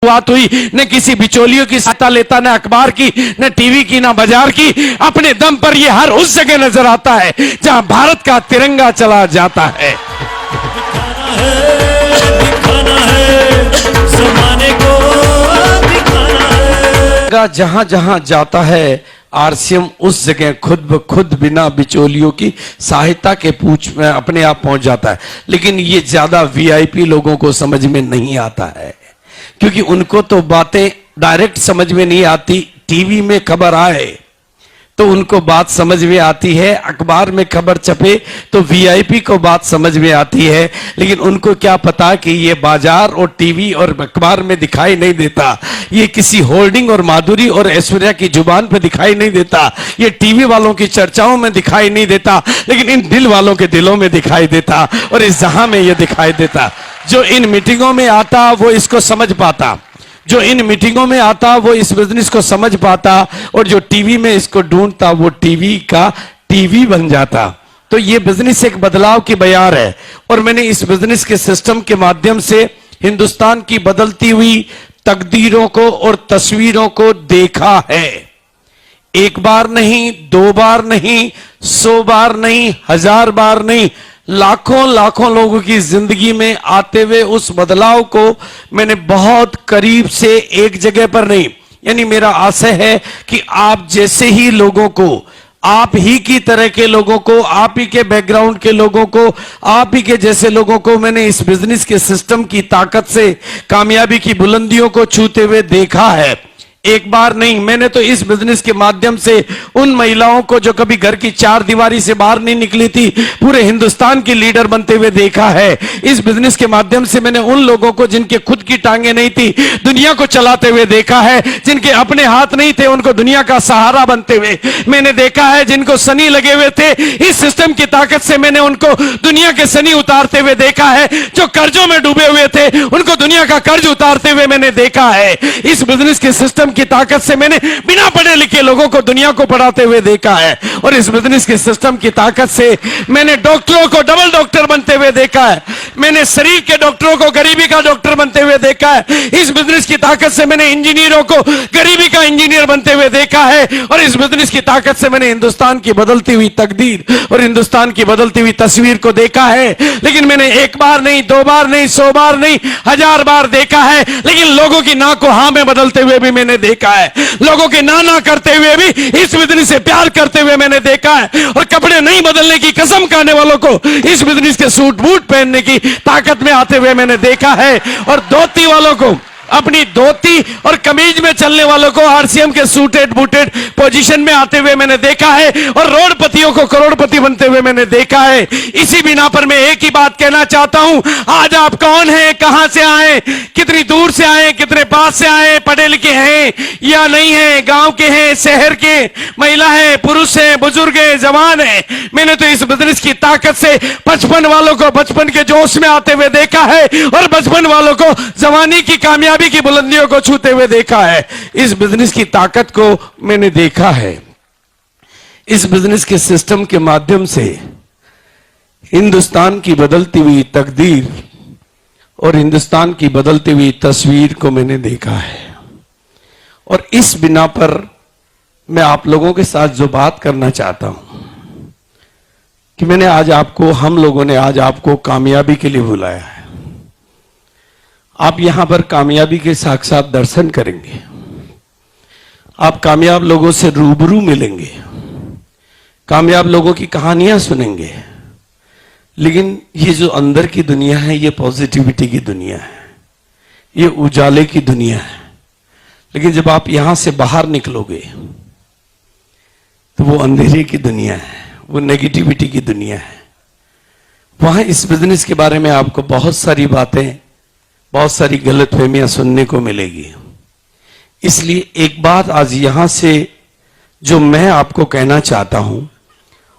बात हुई, न किसी बिचौलियों की सहायता लेता, न अखबार की, न टीवी की, न बाजार की। अपने दम पर ये हर उस जगह नजर आता है जहां भारत का तिरंगा चला जाता है। दिखाना है ज़माने को, दिखाना है। जहां जहां जाता है आरसीएम उस जगह खुद ब खुद बिना बिचौलियों की सहायता के पूछ में अपने आप पहुंच जाता है। लेकिन ये ज्यादा वीआईपी लोगों को समझ में नहीं आता है, क्योंकि उनको तो बातें डायरेक्ट समझ में नहीं आती। टीवी में खबर आए तो उनको बात समझ में आती है, अखबार में खबर छपे तो वीआईपी को बात समझ में आती है। लेकिन उनको क्या पता कि ये बाजार और टीवी और अखबार में दिखाई नहीं देता, ये किसी होल्डिंग और माधुरी और ऐश्वर्या की जुबान पे दिखाई नहीं देता, ये टीवी वालों की चर्चाओं में दिखाई नहीं देता, लेकिन इन दिल वालों के दिलों में दिखाई देता और इस जहां में ये दिखाई देता। जो इन मीटिंगों में आता वो इसको समझ पाता, जो इन मीटिंगों में आता वो इस बिजनेस को समझ पाता, और जो टीवी में इसको ढूंढता वो टीवी का टीवी बन जाता। तो ये बिजनेस एक बदलाव की बयार है, और मैंने इस बिजनेस के सिस्टम के माध्यम से हिंदुस्तान की बदलती हुई तकदीरों को और तस्वीरों को देखा है। एक बार नहीं, दो बार नहीं, 100 बार नहीं, 1000 बार नहीं, लाखों लाखों लोगों की जिंदगी में आते हुए उस बदलाव को मैंने बहुत करीब से एक जगह पर नहीं, यानी मेरा आशय है कि आप जैसे ही लोगों को, आप ही की तरह के लोगों को, आप ही के बैकग्राउंड के लोगों को, आप ही के जैसे लोगों को मैंने इस बिजनेस के सिस्टम की ताकत से कामयाबी की बुलंदियों को छूते हुए देखा है। एक बार नहीं, मैंने तो इस बिजनेस के माध्यम से उन महिलाओं को जो कभी घर की चार दीवारी से बाहर नहीं निकली थी, पूरे हिंदुस्तान की लीडर बनते हुए देखा है। इस बिजनेस के माध्यम से मैंने उन लोगों को जिनके खुद की टांगे नहीं थी, दुनिया को चलाते हुए देखा है। जिनके अपने हाथ नहीं थे, उनको दुनिया का सहारा बनते हुए मैंने देखा है। जिनको सनी लगे हुए थे, इस सिस्टम की ताकत से मैंने उनको दुनिया के सनी उतारते हुए देखा है। जो कर्जों में डूबे हुए थे, उनको दुनिया का कर्ज उतारते हुए मैंने देखा है। इस बिजनेस के सिस्टम की ताकत से मैंने बिना पढ़े लिखे लोगों को दुनिया को पढ़ाते हुए देखा है, और इस बिजनेस के सिस्टम की ताकत से मैंने डॉक्टरों को डबल डॉक्टर बनते हुए देखा है। मैंने शरीर के डॉक्टरों को गरीबी का डॉक्टर बनते हुए देखा है। इस बिजनेस की ताकत से मैंने इंजीनियरों को गरीबी का इंजीनियर बनते हुए देखा है, और इस बिजनेस की ताकत से मैंने हिंदुस्तान की बदलती हुई तकदीर और हिंदुस्तान की बदलती हुई तस्वीर को देखा है। लेकिन मैंने एक बार नहीं, दो बार नहीं, 100 बार नहीं, 1000 बार देखा है। लेकिन लोगों की ना को हां में बदलते हुए भी मैंने देखा है, लोगों के ना करते हुए भी इस बिजनेस से प्यार करते हुए मैंने देखा है, और कपड़े नहीं बदलने की कसम खाने वालों को इस बिजनेस के सूट बूट पहनने की ताकत में आते हुए मैंने देखा है, और धोती वालों को, अपनी धोती और कमीज में चलने वालों को आरसीएम के सूटेड बूटेड पोजीशन में आते हुए मैंने देखा है, और रोडपतियों को करोड़पति बनते हुए मैंने देखा है। इसी बिना पर मैं एक ही बात कहना चाहता हूं, आज आप कौन हैं, कहां से आए, कितनी दूर से आए, कितने पास से आए, पढ़े लिखे हैं या नहीं हैं, गांव के हैं, शहर के, महिला है, पुरुष है, बुजुर्ग है, जवान है, मैंने तो इस बिजनेस की ताकत से 55 वालों को बचपन के जोश में आते हुए देखा है, और बचपन वालों को जवानी की कामयाबी की बुलंदियों को छूते हुए देखा है। इस बिजनेस की ताकत को मैंने देखा है। इस बिजनेस के सिस्टम के माध्यम से हिंदुस्तान की बदलती हुई तकदीर और हिंदुस्तान की बदलती हुई तस्वीर को मैंने देखा है, और इस बिना पर मैं आप लोगों के साथ जो बात करना चाहता हूं कि मैंने आज आपको, हम लोगों ने आज आपको कामयाबी के लिए बुलाया है। आप यहां पर कामयाबी के साक्षात दर्शन करेंगे, आप कामयाब लोगों से रूबरू मिलेंगे, कामयाब लोगों की कहानियां सुनेंगे। लेकिन ये जो अंदर की दुनिया है, ये पॉजिटिविटी की दुनिया है, ये उजाले की दुनिया है। लेकिन जब आप यहां से बाहर निकलोगे तो वो अंधेरे की दुनिया है, वो नेगेटिविटी की दुनिया है। वहां इस बिजनेस के बारे में आपको बहुत सारी बातें, बहुत सारी गलतफहमियां सुनने को मिलेगी। इसलिए एक बात आज यहां से जो मैं आपको कहना चाहता हूं,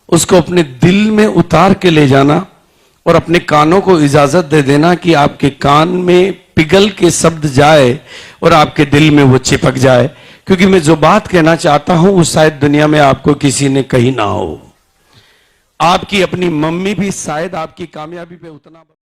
उसको अपने दिल में उतार के ले जाना, और अपने कानों को इजाजत दे देना कि आपके कान में पिघल के शब्द जाए और आपके दिल में वो चिपक जाए। क्योंकि मैं जो बात कहना चाहता हूं वो शायद दुनिया में आपको किसी ने कही ना हो। आपकी अपनी मम्मी भी शायद आपकी कामयाबी पे उतना